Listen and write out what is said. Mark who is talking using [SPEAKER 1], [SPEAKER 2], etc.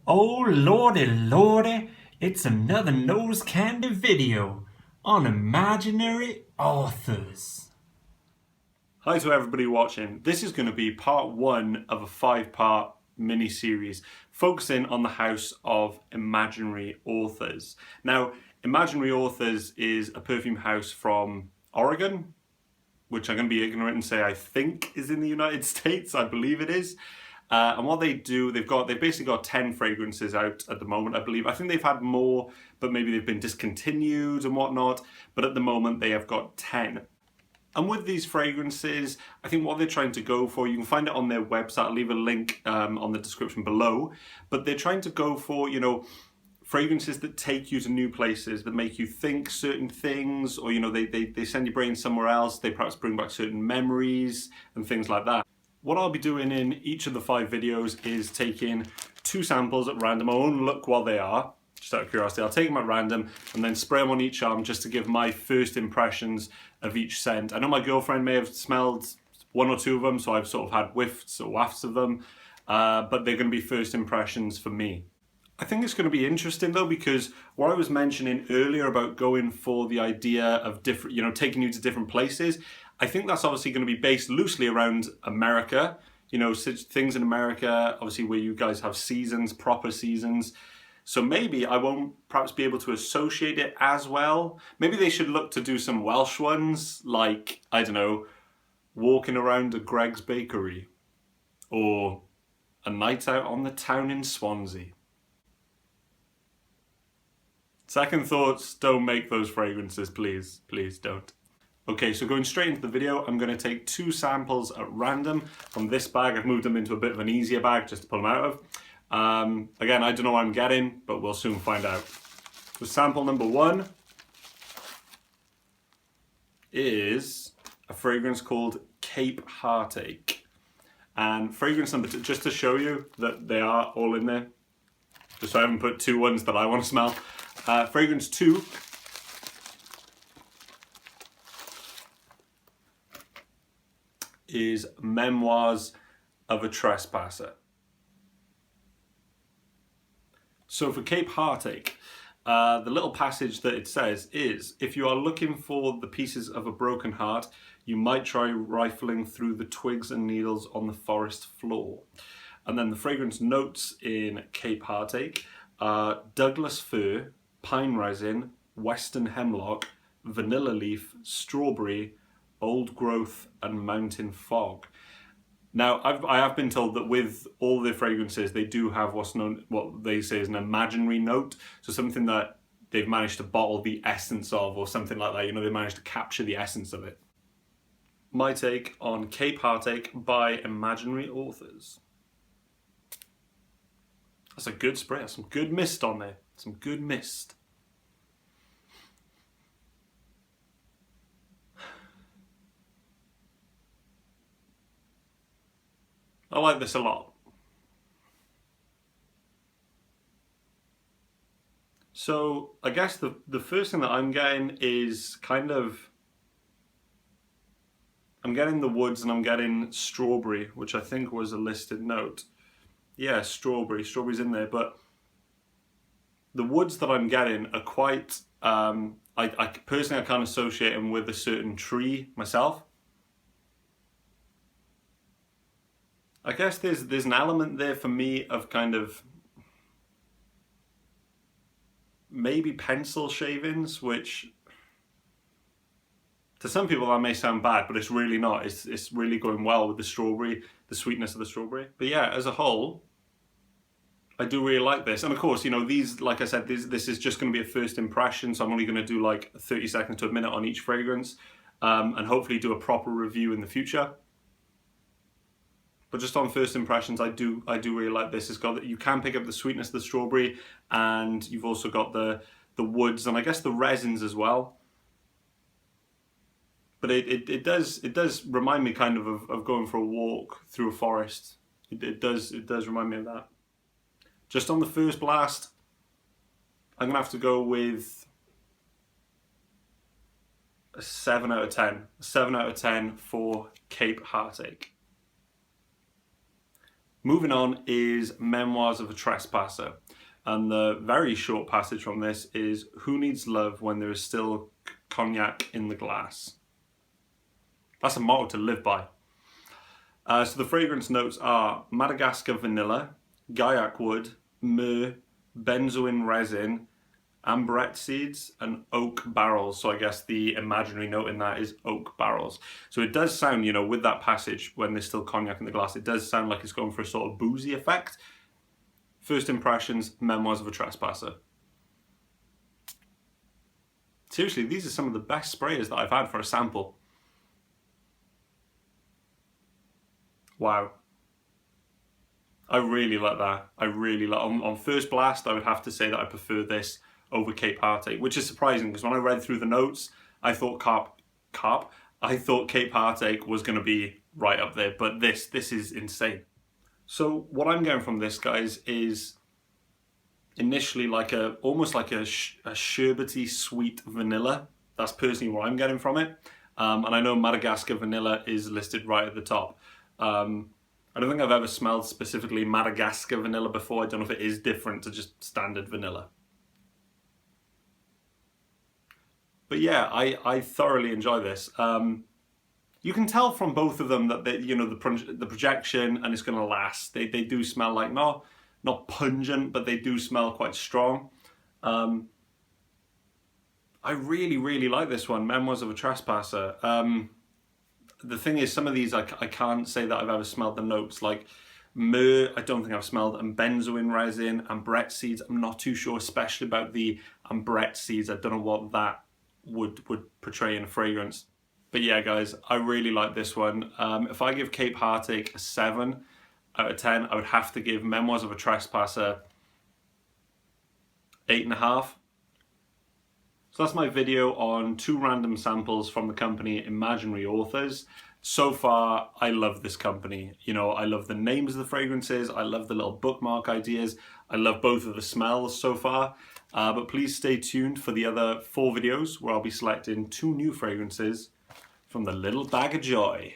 [SPEAKER 1] Oh lordy lordy, it's another nose candy video on imaginary authors. Hi to everybody watching. This is going to be part one of a 5-part mini-series focusing on the house of imaginary authors. Now, Imaginary Authors is a perfume house from Oregon, which I'm going to be ignorant and say I think is in the United States. I believe it is. And what they do, they've basically got 10 fragrances out at the moment, I believe. I think they've had more, but maybe they've been discontinued and whatnot. But at the moment, they have got 10. And with these fragrances, I think what they're trying to go for, you can find it on their website. I'll leave a link on the description below. But they're trying to go for, fragrances that take you to new places, that make you think certain things, or, they send your brain somewhere else. They perhaps bring back certain memories and things like that. What I'll be doing in each of the 5 videos is taking 2 samples at random. I won't look while they are, just out of curiosity. I'll take them at random and then spray them on each arm just to give my first impressions of each scent. I know my girlfriend may have smelled 1 or 2 of them, so I've sort of had whiffs or wafts of them, but they're going to be first impressions for me. I think it's going to be interesting though, because what I was mentioning earlier about going for the idea of different, taking you to different places, I think that's obviously going to be based loosely around America, such things in America, obviously where you guys have seasons, proper seasons. So maybe I won't perhaps be able to associate it as well. Maybe they should look to do some Welsh ones, like, I don't know, walking around a Greg's Bakery or a night out on the town in Swansea. Second thoughts, don't make those fragrances, please. Please don't. Okay, so going straight into the video, I'm going to take 2 samples at random from this bag. I've moved them into a bit of an easier bag just to pull them out of. Again, I don't know what I'm getting, but we'll soon find out. So sample number 1 is a fragrance called Cape Heartache. And fragrance number 2, just to show you that they are all in there, just so I haven't put 2 ones that I want to smell. Fragrance 2 is Memoirs of a Trespasser. So for Cape Heartache, the little passage that it says is, if you are looking for the pieces of a broken heart, you might try rifling through the twigs and needles on the forest floor. And then the fragrance notes in Cape Heartache are Douglas fir, pine resin, western hemlock, vanilla leaf, strawberry, old growth, and mountain fog. Now, I have been told that with all their fragrances, they do have what they say is an imaginary note. So something that they've managed to bottle the essence of, or something like that. They managed to capture the essence of it. My take on Cape Heartache by Imaginary Authors. That's a good spray. That's some good mist on there. Some good mist. I like this a lot. So I guess the first thing that I'm getting is I'm getting the woods and I'm getting strawberry, which I think was a listed note. Yeah, strawberry's in there, but the woods that I'm getting are quite, I personally can't associate them with a certain tree myself. I guess there's an element there for me of kind of maybe pencil shavings, which to some people that may sound bad, but it's really not. It's really going well with the strawberry, the sweetness of the strawberry. But yeah, as a whole, I do really like this. And of course, these, like I said, this is just going to be a first impression, so I'm only going to do like 30 seconds to a minute on each fragrance, and hopefully do a proper review in the future. But just on first impressions, I do really like this. It's got, you can pick up the sweetness of the strawberry, and you've also got the woods and I guess the resins as well. But it does remind me kind of going for a walk through a forest. It does remind me of that. Just on the first blast, I'm gonna have to go with a 7 out of 10. A 7 out of 10 for Cape Heartache. Moving on is Memoirs of a Trespasser. And the very short passage from this is, who needs love when there is still cognac in the glass? That's a motto to live by. So the fragrance notes are Madagascar vanilla, gaiac wood, myrrh, benzoin resin, ambrette seeds, and oak barrels. So I guess the imaginary note in that is oak barrels. So it does sound, you know, with that passage, when there's still cognac in the glass, it does sound like it's going for a sort of boozy effect. First impressions, Memoirs of a Trespasser. Seriously, these are some of the best sprayers that I've had for a sample. Wow. I really like that. I really like, on first blast, I would have to say that I prefer this over Cape Heartache, which is surprising because when I read through the notes, I thought Cape Heartache was going to be right up there, but this is insane. So what I'm getting from this, guys, is initially like almost like a sherbety sweet vanilla. That's personally what I'm getting from it. And I know Madagascar vanilla is listed right at the top. I don't think I've ever smelled specifically Madagascar vanilla before. I don't know if it is different to just standard vanilla. But yeah, I thoroughly enjoy this. You can tell from both of them that they, you know, the projection and it's going to last. They do smell like not pungent, but they do smell quite strong. I really like this one, Memoirs of a Trespasser. The thing is, some of these I can't say that I've ever smelled the notes. Like myrrh, I don't think I've smelled, and benzoin resin, ambrette seeds. I'm not too sure, especially about the ambrette seeds. I don't know what that would portray in a fragrance. But yeah, guys, I really like this one. If I give Cape Heartache a 7 out of 10, I would have to give Memoirs of a Trespasser 8.5. So that's my video on 2 random samples from the company Imaginary Authors. So far, I love this company. You know, I love the names of the fragrances. I love the little bookmark ideas. I love both of the smells so far. But please stay tuned for the other 4 videos where I'll be selecting 2 new fragrances from the little bag of joy.